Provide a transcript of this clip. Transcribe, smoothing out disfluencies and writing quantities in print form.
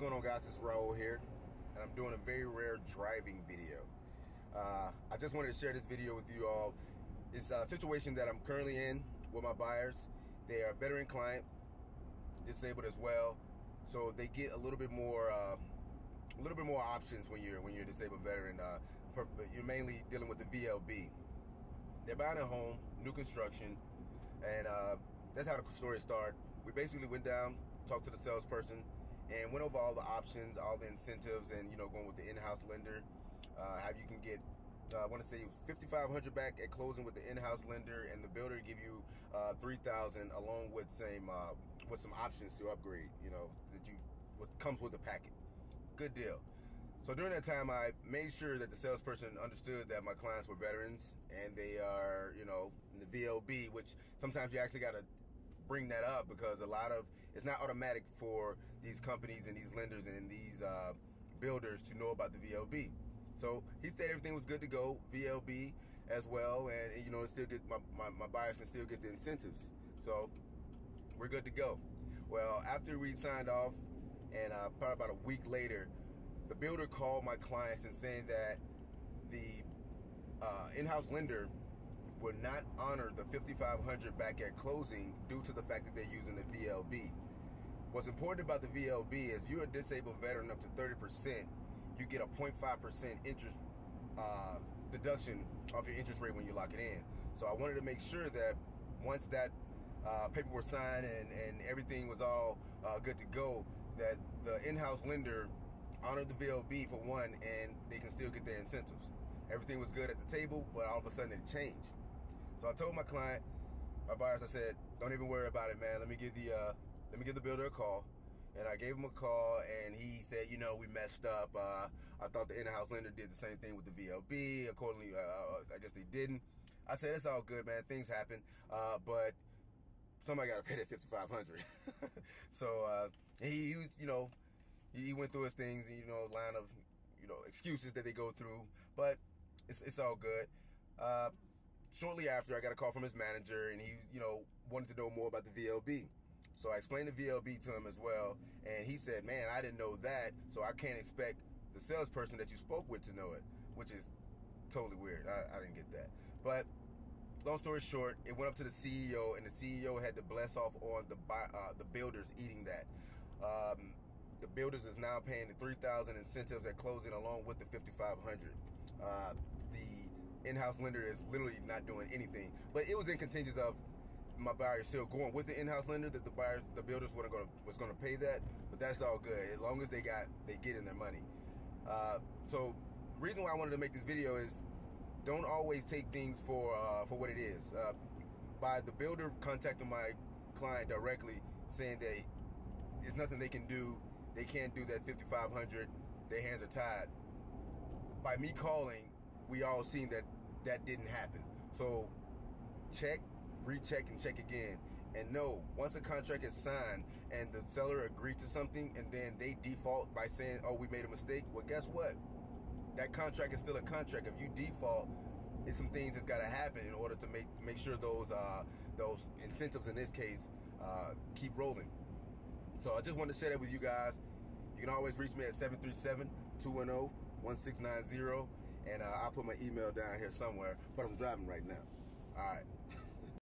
going on, guys? It's Raoul here, and I'm doing a very rare driving video. I just wanted to share this video with you all. It's a situation that I'm currently in with my buyers. They are a veteran client, disabled as well, so they get a little bit more options when you're a disabled veteran. You're mainly dealing with the VLB. They're buying a home, new construction, and that's how the story started. We basically went down, talked to the salesperson, and went over all the options, all the incentives, and going with the in-house lender. How you can get, I want to say $5,500 back at closing with the in-house lender, and the builder to give you $3,000 along with some options to upgrade. What comes with the packet. Good deal. So during that time, I made sure that the salesperson understood that my clients were veterans and they are, in the VLB, which sometimes you actually got to bring that up because it's not automatic for these companies and these lenders and these builders to know about the VLB. So he said everything was good to go, VLB as well, and still get my buyers can still get the incentives. So we're good to go. Well, after we signed off, and probably about a week later, the builder called my clients and saying that the in-house lender would not honor the $5,500 back at closing due to the fact that they're using the VLB. What's important about the VLB is you're a disabled veteran up to 30%, you get a 0.5% interest deduction off your interest rate when you lock it in. So I wanted to make sure that once that paper was signed and everything was all good to go, that the in-house lender honored the VLB for one, and they can still get their incentives. Everything was good at the table, but all of a sudden it changed. So I told my client, my buyers, I said, don't even worry about it, man. Let me give the builder a call. And I gave him a call, and he said, we messed up. I thought the in-house lender did the same thing with the VLB. Accordingly, I guess they didn't. I said, it's all good, man. Things happen. But somebody got to pay that $5,500. So he went through his things, line of excuses that they go through, but it's all good. Shortly after, I got a call from his manager, and he wanted to know more about the VLB. So I explained the VLB to him as well, and he said, man, I didn't know that, so I can't expect the salesperson that you spoke with to know it, which is totally weird. I didn't get that. But long story short, it went up to the CEO, and the CEO had to bless off on the builders eating that. The builders is now paying the $3,000 incentives at closing along with the $5,500. The in-house lender is literally not doing anything, but it was in contingent of my buyers still going with the in-house lender, that the builders was going to pay that, but that's all good as long as they get in their money. So the reason why I wanted to make this video is don't always take things for what it is. By the builder contacting my client directly saying that there's nothing they can do, they can't do that $5,500, their hands are tied. By me calling, we all seen that didn't happen. So check, recheck, and check again. And no, once a contract is signed and the seller agreed to something and then they default by saying, oh, we made a mistake, well, guess what? That contract is still a contract. If you default, it's some things that's got to happen in order to make sure those incentives in this case keep rolling. So I just wanted to share that with you guys. You can always reach me at 737-210-1690, and I'll put my email down here somewhere, but I'm driving right now. All right.